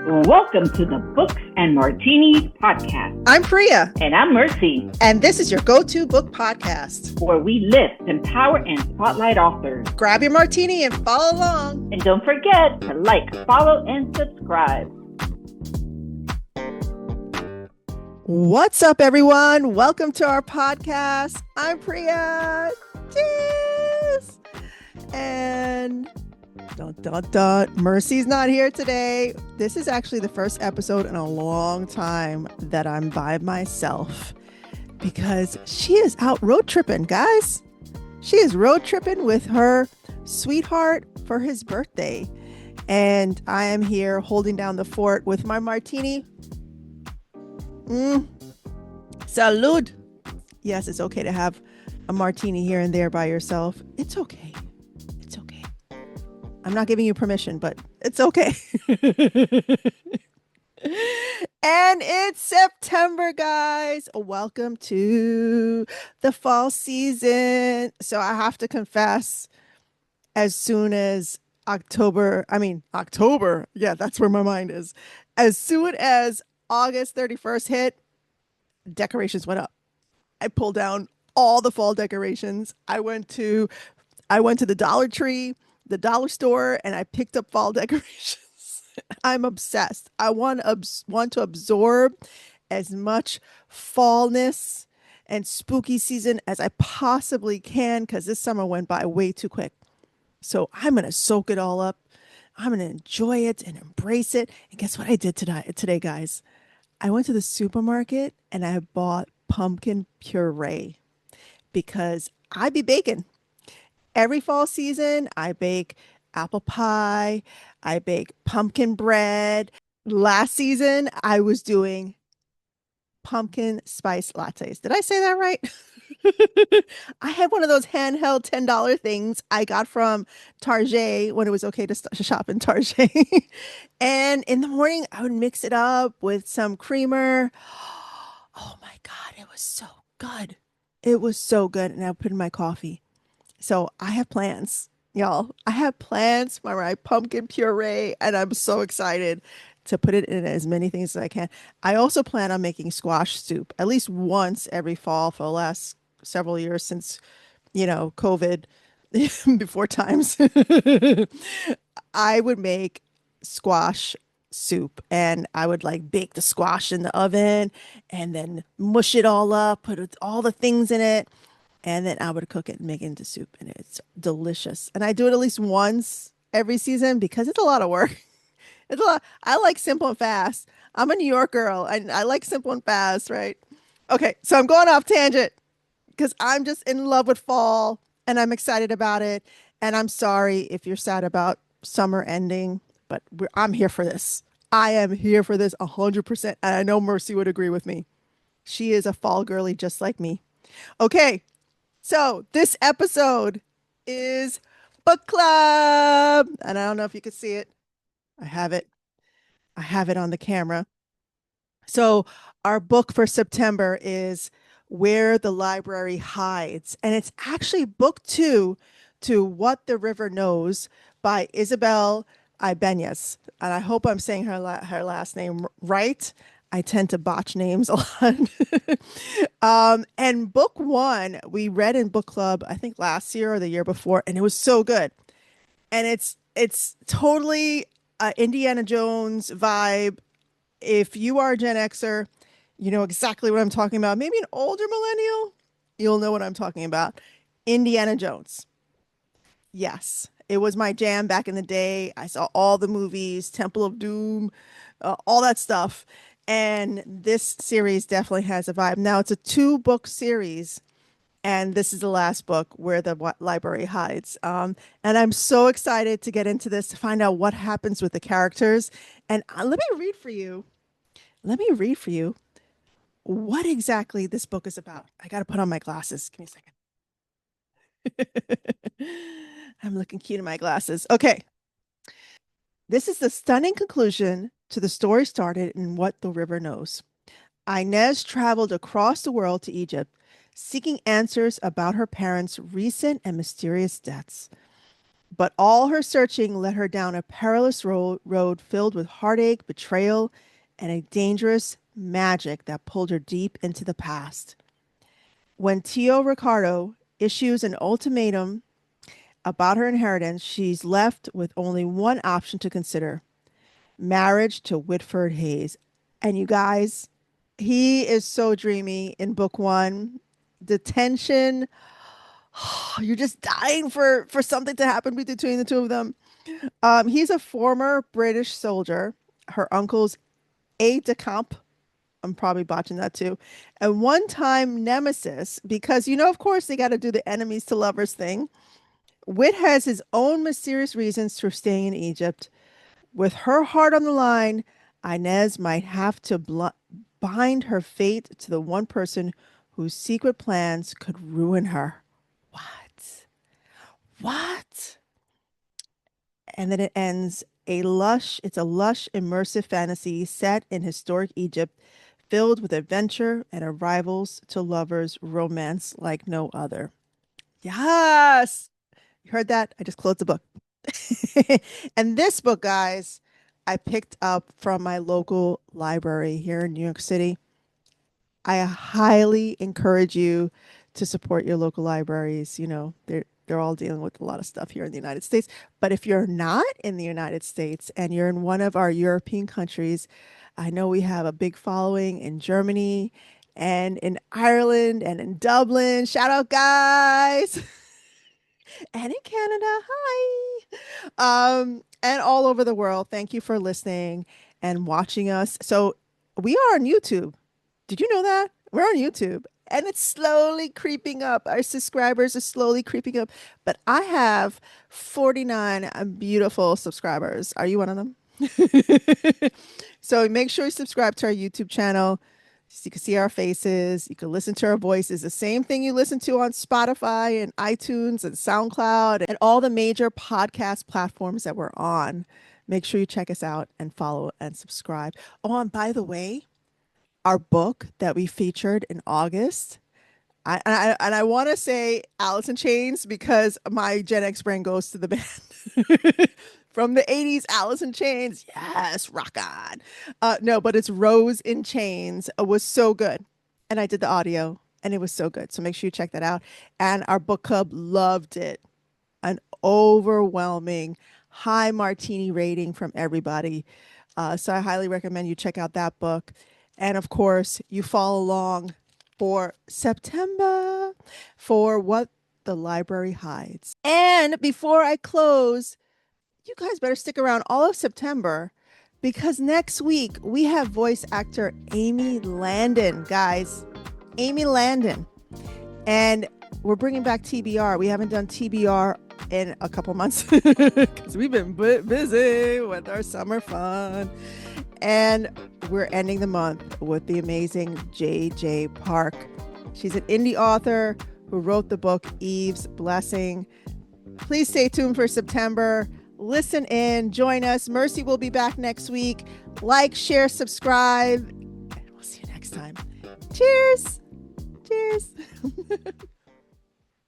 Welcome to the Books and Martinis podcast. I'm Priya. And I'm Mercy. And this is your go-to book podcast, where we lift, empower, and spotlight authors. Grab your martini and follow along. And don't forget to like, follow, and subscribe. What's up, everyone? Welcome to our podcast. I'm Priya. Cheers! And Mercy's not here today. This is actually the first episode in a long time that I'm by myself because she is out road tripping, guys. She is road tripping with her sweetheart for his birthday. And I am here holding down the fort with my martini. Salud. Yes, it's okay to have a martini here and there by yourself. It's okay. It's okay. I'm not giving you permission, but it's okay. And it's September, guys. Welcome to the fall season. So I have to confess, as soon as October, yeah, that's where my mind is. As soon as August 31st hit, decorations went up. I pulled down all the fall decorations. I went to the Dollar Tree, the dollar store, and I picked up fall decorations. I'm obsessed. I want to absorb as much fallness and spooky season as I possibly can because this summer went by way too quick. So I'm going to soak it all up. I'm going to enjoy it and embrace it. And guess what I did today, guys? I went to the supermarket and I bought pumpkin puree because I be baking. Every fall season, I bake apple pie. I bake pumpkin bread. Last season, I was doing pumpkin spice lattes. Did I say that right? I had one of those handheld $10 things I got from Target when it was okay to shop in Target. And in the morning, I would mix it up with some creamer. Oh my God, it was so good. It was so good. And I would put in my coffee. So I have plans, y'all. I have plans for my pumpkin puree, and I'm so excited to put it in as many things as I can. I also plan on making squash soup at least once every fall for the last several years since, COVID before times. I would make squash soup and I would bake the squash in the oven and then mush it all up, put all the things in it. And then I would cook it and make it into soup. And it's delicious. And I do it at least once every season because it's a lot of work. It's a lot. I like simple and fast. I'm a New York girl. I like simple and fast, right? Okay, so I'm going off tangent because I'm just in love with fall and I'm excited about it. And I'm sorry if you're sad about summer ending, but I'm here for this. I am here for this 100%. And I know Mercy would agree with me. She is a fall girly just like me. Okay. So this episode is book club. And I don't know if you can see it. I have it on the camera. So our book for September is Where the Library Hides. And it's actually book 2 to What the River Knows by Isabel Ibanez. And I hope I'm saying her last name right. I tend to botch names a lot. And book 1, we read in book club, I think last year or the year before, and it was so good. And it's totally Indiana Jones vibe. If you are a Gen Xer, you know exactly what I'm talking about. Maybe an older millennial, you'll know what I'm talking about. Indiana Jones. Yes, it was my jam back in the day. I saw all the movies, Temple of Doom, all that stuff. And this series definitely has a vibe. Now, it's a 2-book series, and this is the last book, Where the Library Hides. And I'm so excited to get into this, to find out what happens with the characters. And let me read for you what exactly this book is about. I got to put on my glasses. Give me a second. I'm looking cute in my glasses. Okay. This is the stunning conclusion to the story started in What the River Knows. Inez traveled across the world to Egypt, seeking answers about her parents' recent and mysterious deaths. But all her searching led her down a perilous road filled with heartache, betrayal, and a dangerous magic that pulled her deep into the past. When Tio Ricardo issues an ultimatum about her inheritance, she's left with only one option to consider: marriage to Whitford Hayes. And you guys, he is so dreamy in book one. The tension, you're just dying for something to happen between the two of them. He's a former British soldier, her uncle's aide de camp. I'm probably botching that too. And one time nemesis, because, of course, they got to do the enemies to lovers thing. Wit has his own mysterious reasons for staying in Egypt. With her heart on the line, Inez might have to bind her fate to the one person whose secret plans could ruin her. What? What? And then it ends it's a lush, immersive fantasy set in historic Egypt, filled with adventure and arrivals to lovers, romance like no other. Yes. You heard that? I just closed the book. And this book, guys, I picked up from my local library here in New York City. I highly encourage you to support your local libraries. They're all dealing with a lot of stuff here in the United States. But if you're not in the United States and you're in one of our European countries, I know we have a big following in Germany and in Ireland and in Dublin. Shout out, guys. And in Canada. Hi. And all over the world. Thank you for listening and watching us. So we are on YouTube. Did you know that? We're on YouTube. And it's slowly creeping up. Our subscribers are slowly creeping up. But I have 49 beautiful subscribers. Are you one of them? So make sure you subscribe to our YouTube channel so you can see our faces. You can listen to our voices. The same thing you listen to on Spotify and iTunes and SoundCloud and all the major podcast platforms that we're on. Make sure you check us out and follow and subscribe. Oh, and by the way, our book that we featured in August, I want to say Alice in Chains because my Gen X brain goes to the band from the 80s, Alice in Chains. Yes, rock on. No, but it's Rose in Chains. It was so good. And I did the audio and it was so good. So make sure you check that out. And our book club loved it. An overwhelming high Martini rating from everybody. So I highly recommend you check out that book. And of course, you follow along for September for What the Library Hides. And before I close, you guys better stick around all of September because next week we have voice actor Amy Landon, guys. Amy Landon. And we're bringing back TBR. We haven't done TBR in a couple months because we've been busy with our summer fun. And we're ending the month with the amazing J.J. Park. She's an indie author who wrote the book Eve's Blessing. Please stay tuned for September. Listen in, join us. Mercy will be back next week. Like, share, subscribe, and we'll see you next time. Cheers. Cheers.